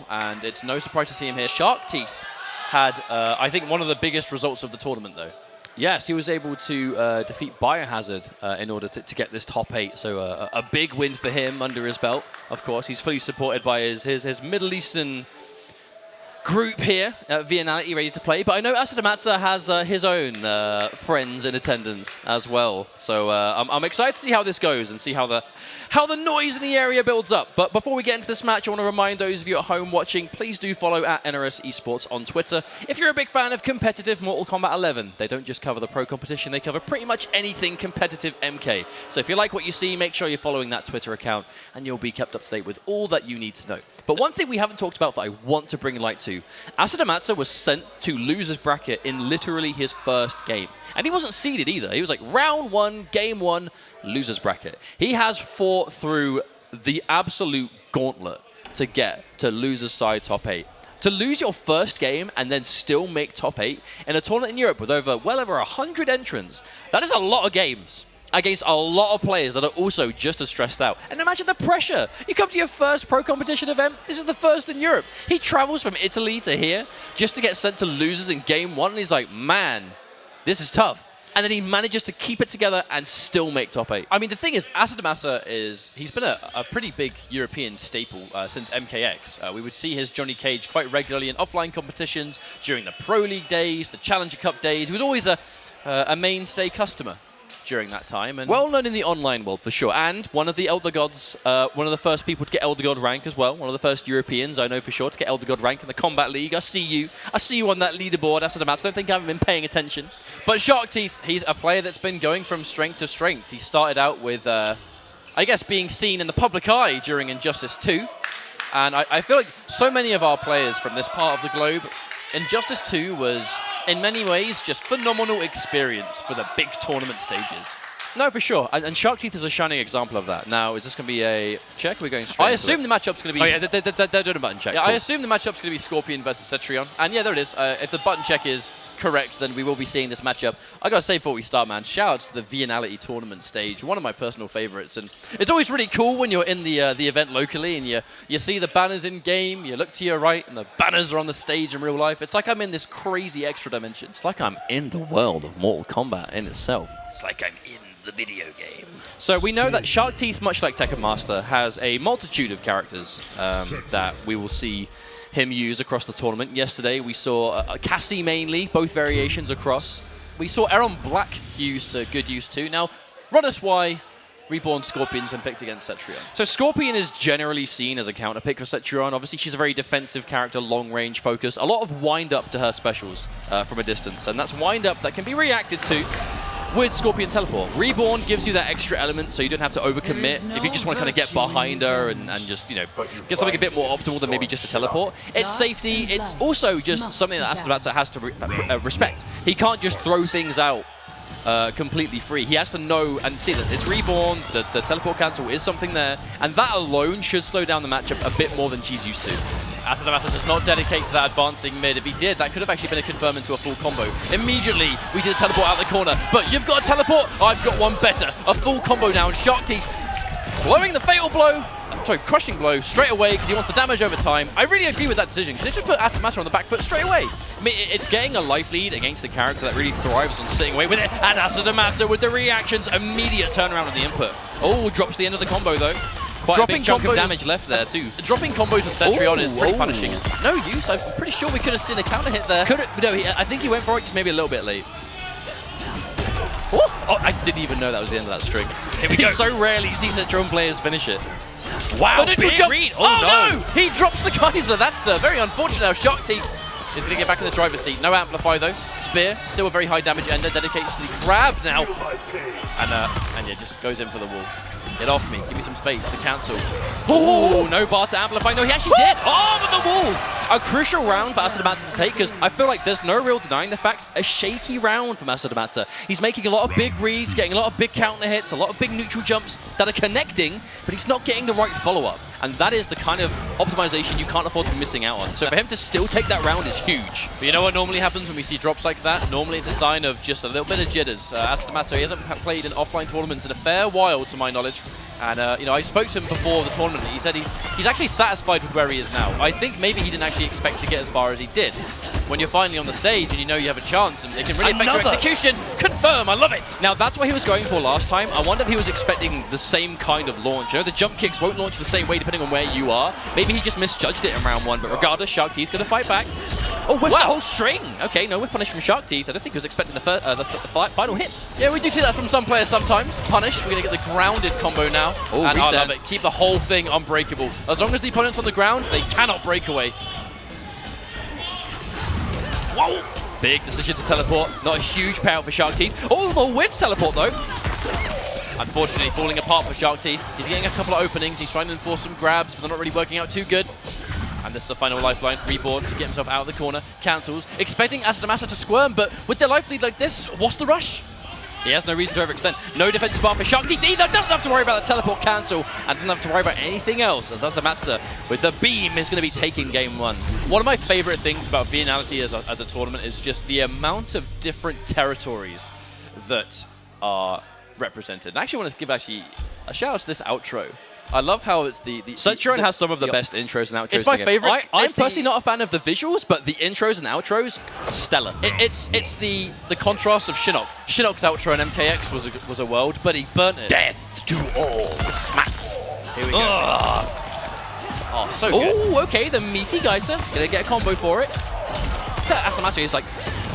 And it's no surprise to see him here. Shark Teeth had, I think, one of the biggest results of the tournament, though. Yes, he was able to defeat Biohazard in order to get this top 8. So a big win for him under his belt. Of course, he's fully supported by his Middle Eastern group here at Viennality, ready to play. But I know ANSEHEN has his own friends in attendance as well. So I'm excited to see how this goes and see how the noise in the area builds up. But before we get into this match, I want to remind those of you at home watching, please do follow at NRS Esports on Twitter. If you're a big fan of competitive Mortal Kombat 11, they don't just cover the pro competition, they cover pretty much anything competitive MK. So if you like what you see, make sure you're following that Twitter account and you'll be kept up to date with all that you need to know. But one thing we haven't talked about that I want to bring light to, ANSEHEN was sent to loser's bracket in literally his first game. And he wasn't seeded either. He was like round 1, game 1, loser's bracket. He has fought through the absolute gauntlet to get to loser's side top 8. To lose your first game and then still make top 8 in a tournament in Europe with well over 100 entrants, that is a lot of games against a lot of players that are also just as stressed out. And imagine the pressure. You come to your first pro competition event, this is the first in Europe. He travels from Italy to here just to get sent to losers in game 1, and he's like, man, this is tough. And then he manages to keep it together and still make top 8. I mean, the thing is, ANSEHEN he's been a pretty big European staple since MKX. We would see his Johnny Cage quite regularly in offline competitions during the Pro League days, the Challenger Cup days. He was always a mainstay customer during that time, and well known in the online world for sure. And one of the Elder Gods, one of the first people to get Elder God rank as well. One of the first Europeans, I know for sure, to get Elder God rank in the Combat League. I see you on that leaderboard. I don't think I haven't been paying attention. But Shark Teeth, he's a player that's been going from strength to strength. He started out with, I guess, being seen in the public eye during Injustice 2. And I feel like so many of our players from this part of the globe, Injustice 2 was, in many ways, just phenomenal experience for the big tournament stages. No, for sure. And Shark Teeth is a shining example of that. Now, is this going to be a check? We're going straight. I assume the matchup's going to be. Oh yeah, they're doing a button check. Yeah, cool. I assume the matchup's going to be Scorpion versus Cetrion. And yeah, there it is. If the button check is correct, then we will be seeing this matchup. I got to say before we start, man, shout-outs to the Viennality tournament stage, one of my personal favorites. And it's always really cool when you're in the event locally and you see the banners in game, you look to your right and the banners are on the stage in real life. It's like I'm in this crazy extra dimension. It's like I'm in the world of Mortal Kombat in itself. It's like I'm in the video game. So we know that Shark Teeth, much like Tekken Master, has a multitude of characters that we will see him use across the tournament. Yesterday we saw Cassie mainly, both variations across. We saw Aaron Black used to good use too. Now, run us why Reborn Scorpion's been picked against Cetrion. So Scorpion is generally seen as a counter pick for Cetrion. Obviously, she's a very defensive character, long-range focus. A lot of wind-up to her specials from a distance, and that's wind-up that can be reacted to with Scorpion Teleport. Reborn gives you that extra element so you don't have to overcommit. If you just want to kind of get behind her and just, you know, get something a bit more optimal than maybe just a teleport. It's safety. It's also just something that ANSEHEN has to respect. He can't just throw things out completely free. He has to know and see that it's Reborn, the teleport cancel is something there, and that alone should slow down the matchup a bit more than she's used to. ANSEHEN does not dedicate to that advancing mid. If he did, that could have actually been a confirm into a full combo. Immediately, we see the teleport out the corner, but you've got a teleport, I've got one better. A full combo now, and Shark Teeth blowing the fatal blow, sorry, crushing blow straight away because he wants the damage over time. I really agree with that decision because it should put ANSEHEN on the back foot straight away. I mean, it's getting a life lead against a character that really thrives on sitting away with it, and ANSEHEN with the reactions, immediate turnaround on the input. Oh, drops the end of the combo though. Quite a big chunk of damage left there too. Dropping combos with Cetrion is pretty punishing. No use. I'm pretty sure we could have seen a counter hit there. No, I think he went for it just maybe a little bit late. Oh, I didn't even know that was the end of that string. Here we go. So rarely see Cetrion players finish it. Wow, big read. Oh no! He drops the Kaiser. That's very unfortunate now. Shark Teeth is going to get back in the driver's seat. No amplify though. Spear, still a very high damage ender. Dedicates to the grab now. And yeah, just goes in for the wall. Get off me. Give me some space. The cancel. Oh, no bar to amplify. No, he actually did. Oh, but the wall. A crucial round for ANSEHEN to take because I feel like there's no real denying the fact a shaky round from ANSEHEN. He's making a lot of big reads, getting a lot of big counter hits, a lot of big neutral jumps that are connecting, but he's not getting the right follow-up. And that is the kind of optimization you can't afford to be missing out on. So for him to still take that round is huge. But you know what normally happens when we see drops like that? Normally it's a sign of just a little bit of jitters. ANSEHEN, he hasn't played in offline tournaments in a fair while, to my knowledge. And you know, I spoke to him before the tournament. He said he's actually satisfied with where he is now. I think maybe he didn't actually expect to get as far as he did. When you're finally on the stage and you know you have a chance and it can really affect your execution, confirm, I love it! Now that's what he was going for last time. I wonder if he was expecting the same kind of launch. You know, the jump kicks won't launch the same way depending on where you are. Maybe he just misjudged it in round 1, but regardless, Shark Teeth going to fight back. Oh, with the whole string! Okay, no whiff punish from Shark Teeth. I don't think he was expecting the final hit. Yeah, we do see that from some players sometimes. Punish, we're going to get the grounded combo now. Oh, and I love it. Keep the whole thing unbreakable. As long as the opponent's on the ground, they cannot break away. Whoa! Big decision to teleport. Not a huge payout for Shark Teeth. Oh, the whiff teleport though. Unfortunately, falling apart for Shark Teeth. He's getting a couple of openings. He's trying to enforce some grabs, but they're not really working out too good. And this is the final lifeline. Reborn to get himself out of the corner. Cancels. Expecting Asadamasa to squirm, but with their life lead like this, what's the rush? He has no reason to overextend. No defensive bar for Shark Teeth either. Doesn't have to worry about the teleport cancel and doesn't have to worry about anything else as Asadamasa with the beam is going to be taking game 1. One of my favorite things about Viennality as a tournament is just the amount of different territories that are represented. And I actually want to give a shout out to this outro. I love how it's the Cetrion has some of the best intros and outros. It's my favorite. I'm personally not a fan of the visuals, but the intros and outros, stellar. It's the contrast of Shinnok. Shinnok's outro in MKX was a world, but he burnt it. Death to all. Smack. Here we go. Oh, so good. Oh, okay, the meaty Geyser. Gonna get a combo for it. Asadamasa is like,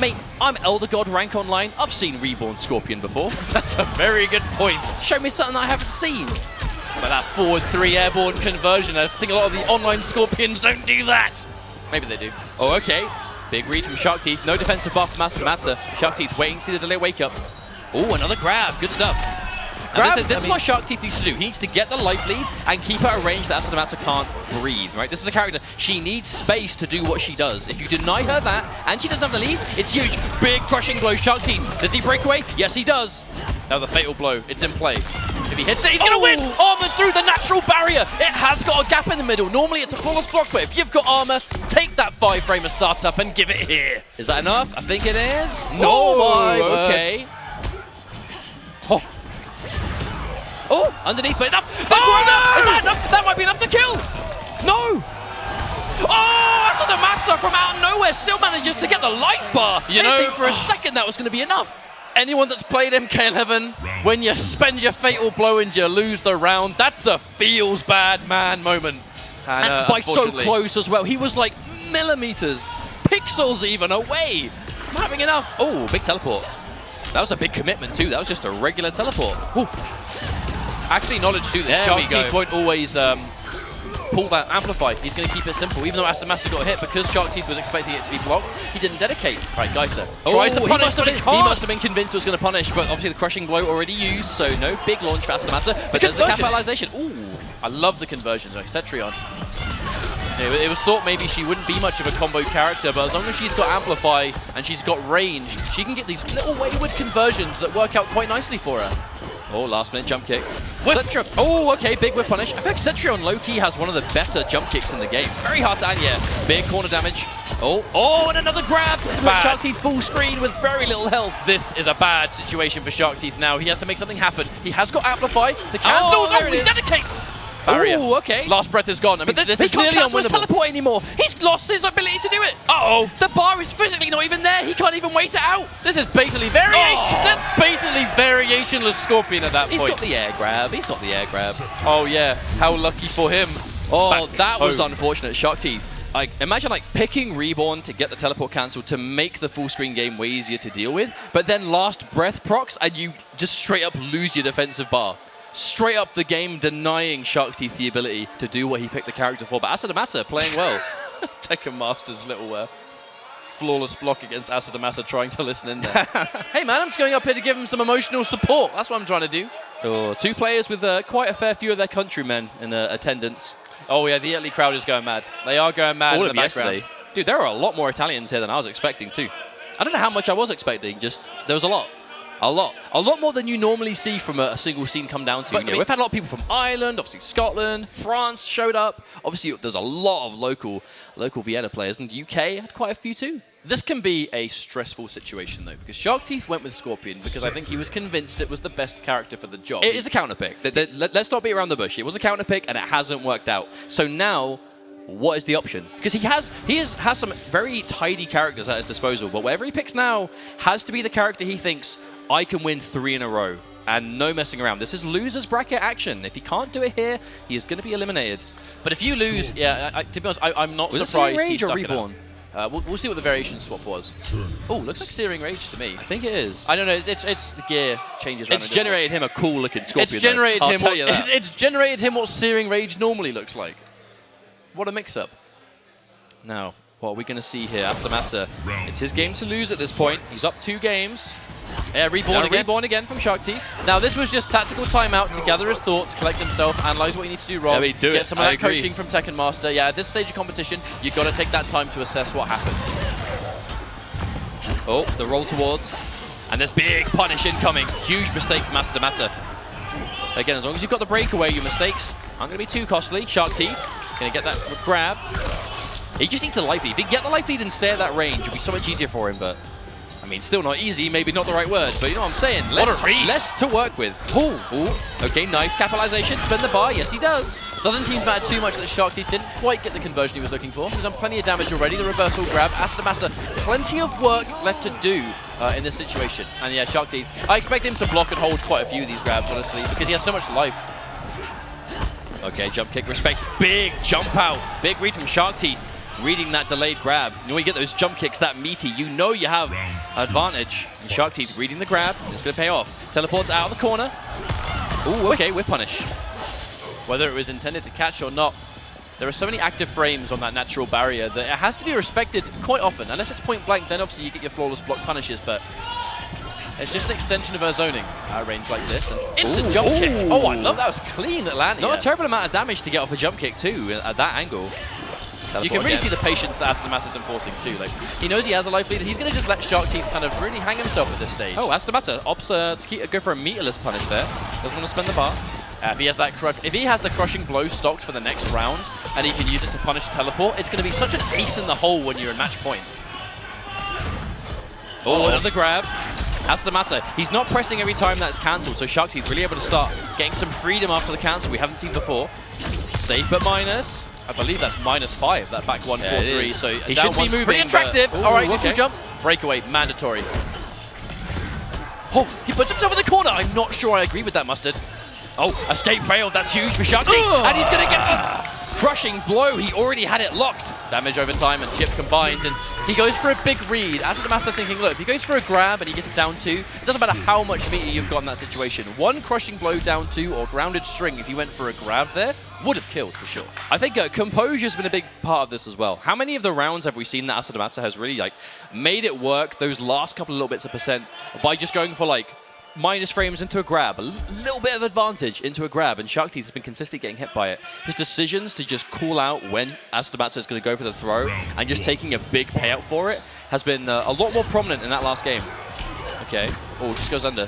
mate, I'm Elder God rank online. I've seen Reborn Scorpion before. That's a very good point. Show me something I haven't seen. But that forward 3 airborne conversion, I think a lot of the online Scorpions don't do that. Maybe they do. Oh, okay. Big read from Shark Teeth. No defensive buff from Asadamasa. Shark Teeth waiting to see the delay wake up. Oh, another grab. Good stuff. This is what Shark Teeth needs to do. He needs to get the life lead and keep her at a range that Asadamasa can't breathe, right? This is a character. She needs space to do what she does. If you deny her that, and she doesn't have the lead, it's huge. Big crushing blow, Shark Teeth. Does he break away? Yes, he does. Now the fatal blow. It's in play. If he hits it, he's going to win! Armor through the natural barrier. It has got a gap in the middle. Normally, it's a flawless block, but if you've got armor, take that 5-framer startup and give it here. Is that enough? I think it is. No, my okay. Oh. Oh, underneath, but enough. Is that enough? That might be enough to kill. No. Oh, Asadamasa from out of nowhere still manages to get the life bar. You know, for a second that was going to be enough. Anyone that's played MK11, when you spend your fatal blow and you lose the round, that's a feels bad man moment. And by so close as well. He was like millimeters, pixels even away. I'm having enough. Oh, big teleport. That was a big commitment too. That was just a regular teleport. Ooh. Actually, knowledge too. The Shark Teeth won't always pull that amplify. He's going to keep it simple. Even though Asadamasa got hit, because Shark Teeth was expecting it to be blocked, he didn't dedicate. Right, Geyser tries to punish, but he must have been convinced it was going to punish, but obviously the crushing blow already used, so no big launch for Asadamasa. But there's the capitalization. Ooh, I love the conversions like Cetrion. It was thought maybe she wouldn't be much of a combo character, but as long as she's got amplify and she's got range, she can get these little wayward conversions that work out quite nicely for her. Oh, last minute jump kick. Cetrion. Oh, okay, big whip punish. I think Cetrion low-key has one of the better jump kicks in the game. Very hard to yeah. Big corner damage. Oh, and another grab. Shark Teeth full screen with very little health. This is a bad situation for Shark Teeth now. He has to make something happen. He has got amplify. The cancels. Oh, he dedicates. Barrier. Oh, okay. Last breath is gone. I mean, this is nearly unwinnable. He can't teleport anymore. He's lost his ability to do it. Uh-oh. The bar is physically not even there. He can't even wait it out. This is basically variation. Oh. That's basically variationless Scorpion at that point. He's got the air grab. He's got the air grab. Oh, yeah. How lucky for him. Oh, that was unfortunate. Shark Teeth. Like, imagine like picking Reborn to get the teleport cancel to make the full screen game way easier to deal with, but then last breath procs and you just straight up lose your defensive bar. Straight up the game denying Shark Teeth the ability to do what he picked the character for. But Asadamasa playing well. Tekken Master's little flawless block against Asadamasa trying to listen in there. Hey man, I'm just going up here to give him some emotional support. That's what I'm trying to do. Oh, 2 players with quite a fair few of their countrymen in attendance. Oh yeah, the Italy crowd is going mad. They are going mad in the background. Dude, there are a lot more Italians here than I was expecting too. I don't know how much I was expecting, just there was a lot. A lot more than you normally see from a single scene come down to. But, we've had a lot of people from Ireland, obviously Scotland, France showed up. Obviously, there's a lot of local Vienna players, and the UK had quite a few too. This can be a stressful situation, though, because Shark Teeth went with Scorpion because I think he was convinced it was the best character for the job. It is a counter pick. Let's not beat around the bush. It was a counter pick, and it hasn't worked out. So now, what is the option? Because he has some very tidy characters at his disposal, but whatever he picks now has to be the character he thinks, I can win 3 in a row. And no messing around. This is loser's bracket action. If he can't do it here, he is going to be eliminated. But if you lose, yeah, to be honest, I'm not surprised he's stuck Reborn? We'll see what the variation swap was. Oh, looks like Searing Rage to me. I think it is. I don't know. It's the gear changes. It's generated him a cool looking Scorpion. It's generated him what Searing Rage normally looks like. What a mix-up. Now, what are we going to see here? Astamata. It's his game to lose at this point. He's up 2 games. Yeah, reborn again from Shark Teeth. Now, this was just tactical timeout to gather his thoughts, collect himself, analyze what he needs to do wrong, get some of that coaching from Tekken Master. Yeah, at this stage of competition, you've got to take that time to assess what happened. Oh, the roll towards. And there's big punish incoming. Huge mistake from Astamata. Again, as long as you've got the breakaway, your mistakes aren't going to be too costly. Shark Teeth going to get that grab. He just needs a life lead. If he can get the life lead and stay at that range, it'll be so much easier for him, but I mean, still not easy, maybe not the right word, but you know what I'm saying. Less to work with. Ooh. Okay, nice capitalization. Spend the bar. Yes, he does. Doesn't seem to matter too much that Shark Teeth didn't quite get the conversion he was looking for. He's done plenty of damage already. The reversal grab. Astamasa, plenty of work left to do in this situation. And yeah, Shark Teeth, I expect him to block and hold quite a few of these grabs, honestly, because he has so much life. Okay, jump kick, respect. Big jump out. Big read from Shark Teeth. Reading that delayed grab. You know, when you get those jump kicks that meaty, you know you have advantage. And Shark Teeth reading the grab. It's going to pay off. Teleports out of the corner. Ooh, okay, whip punish. Whether it was intended to catch or not, there are so many active frames on that natural barrier that it has to be respected quite often. Unless it's point blank, then obviously you get your flawless block punishes, but it's just an extension of her zoning range like this. And instant jump kick. Oh, I love that. Was clean Atlantia. Not a terrible amount of damage to get off a jump kick, too, at that angle. You can really see the patience that Astamata is enforcing too. Like, he knows he has a life lead, and he's going to just let Shark Teeth kind of really hang himself at this stage. Oh, Astamata opts to go for a meterless punish there. Doesn't want to spend the bar. If he has the crushing blow stocked for the next round, and he can use it to punish teleport, it's going to be such an ace in the hole when you're in match point. Oh, another grab. Astamata, he's not pressing every time that's cancelled, so Shark Teeth really able to start getting some freedom after the cancel we haven't seen before. Safe but minus. I believe that's -5, that back 1-4-3. So he should be moving. Pretty attractive. All right, neutral jump. Breakaway, mandatory. Oh, he puts himself in the corner. I'm not sure I agree with that, Mustard. Oh, escape failed. That's huge for Shark Teeth. And he's going to get a crushing blow. He already had it locked. Damage over time and chip combined. And he goes for a big read. As the master thinking, look, if he goes for a grab and he gets it down 2, it doesn't matter how much meter you've got in that situation. One crushing blow down 2 or grounded string, if you went for a grab there, would have killed for sure. I think composure's been a big part of this as well. How many of the rounds have we seen that Astamata has really made it work those last couple of little bits of percent by just going for minus frames into a grab, a little bit of advantage into a grab, and Shark Teeth has been consistently getting hit by it. His decisions to just call out when Astamata is going to go for the throw and just taking a big payout for it has been a lot more prominent in that last game. Okay. Oh, just goes under.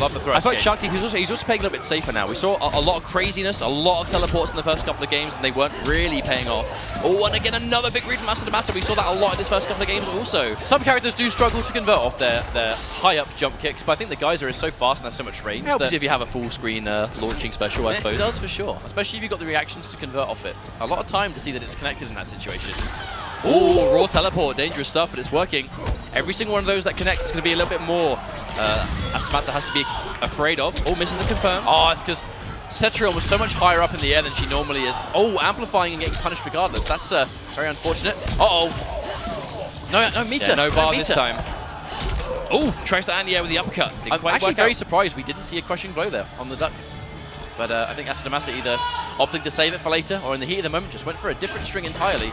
Love the throw. I feel like Shark Teeth, he's also playing a little bit safer now. We saw a lot of craziness, a lot of teleports in the first couple of games, and they weren't really paying off. Oh, and again, another big read from Astamata. We saw that a lot in his first couple of games also. Some characters do struggle to convert off their high-up jump kicks, but I think the Geyser is so fast and has so much range. It helps if you have a full-screen launching special, I suppose. It does for sure, especially if you've got the reactions to convert off it. A lot of time to see that it's connected in that situation. Ooh, raw teleport, dangerous stuff, but it's working. Every single one of those that connects is going to be a little bit more Astamata has to be afraid of. Oh, misses the confirm. Oh, it's because Cetrion was so much higher up in the air than she normally is. Oh, amplifying and getting punished regardless. That's very unfortunate. Uh-oh. No meter. Yeah, no bar this time. Oh, tries to anti-air with the uppercut. I'm actually very surprised we didn't see a crushing blow there on the duck. But I think Astamata either opting to save it for later or in the heat of the moment just went for a different string entirely.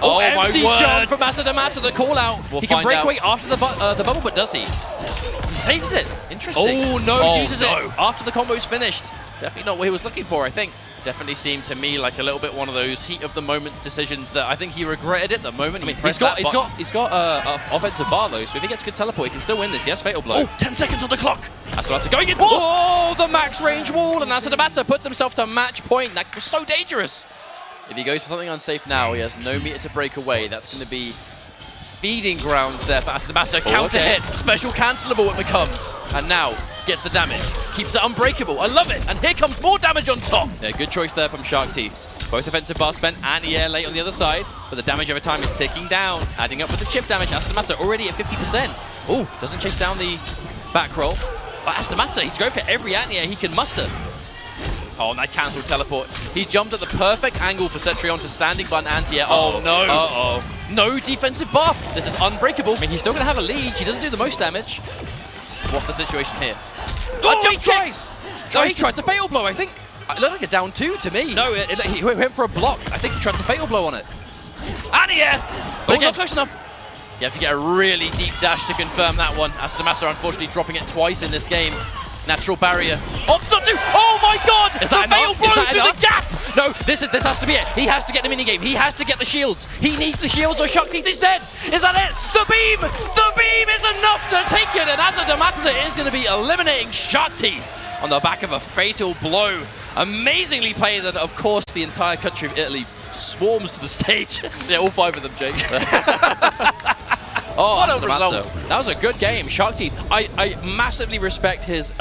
Oh my word! Jump from Astamata, the call out. He can break away after the bubble, but does he? He saves it. Interesting. Oh no, uses it after the combo's finished. Definitely not what he was looking for, I think. Definitely seemed to me like a little bit one of those heat of the moment decisions that I think he regretted it the moment he pressed that button. He's got offensive bar though, so if he gets good teleport, he can still win this. Yes, fatal blow. Oh, 10 seconds on the clock. Astamata going in. Oh, the max range wall, and Astamata puts himself to match point. That was so dangerous. If he goes for something unsafe now, he has no meter to break away. That's going to be feeding grounds there for Astamasa. Counter hit, special cancelable it becomes. And now gets the damage, keeps it unbreakable. I love it. And here comes more damage on top. Yeah, good choice there from Shark Teeth. Both offensive bar spent, anti-air late on the other side, but the damage over time is ticking down, adding up with the chip damage. Astamasa already at 50%. Oh, doesn't chase down the back roll. But Astamasa, he's going for every anti-air he can muster. Oh, and that cancelled teleport. He jumped at the perfect angle for Cetrion to standing button anti-air. Oh, no. Uh-oh. No defensive buff. This is unbreakable. I mean, he's still going to have a lead. He doesn't do the most damage. What's the situation here? Oh, he tries! Oh, he tried to fatal blow, I think. It looked like a down 2 to me. No, he went for a block. I think he tried to fatal blow on it. Anti-air! But not close enough. You have to get a really deep dash to confirm that one. Astamasa unfortunately dropping it twice in this game. Natural barrier. Oh my god! Is that fatal blow enough? through the gap! No, this has to be it. He has to get the minigame. He has to get the shields. He needs the shields or Shark Teeth is dead. Is that it? The beam! The beam is enough to take it, and Astamasa is going to be eliminating Shark Teeth on the back of a fatal blow. Amazingly played, and of course the entire country of Italy swarms to the stage. Yeah, all 5 of them, Jake. Oh, what a result. That was a good game. Shark Teeth, I massively respect his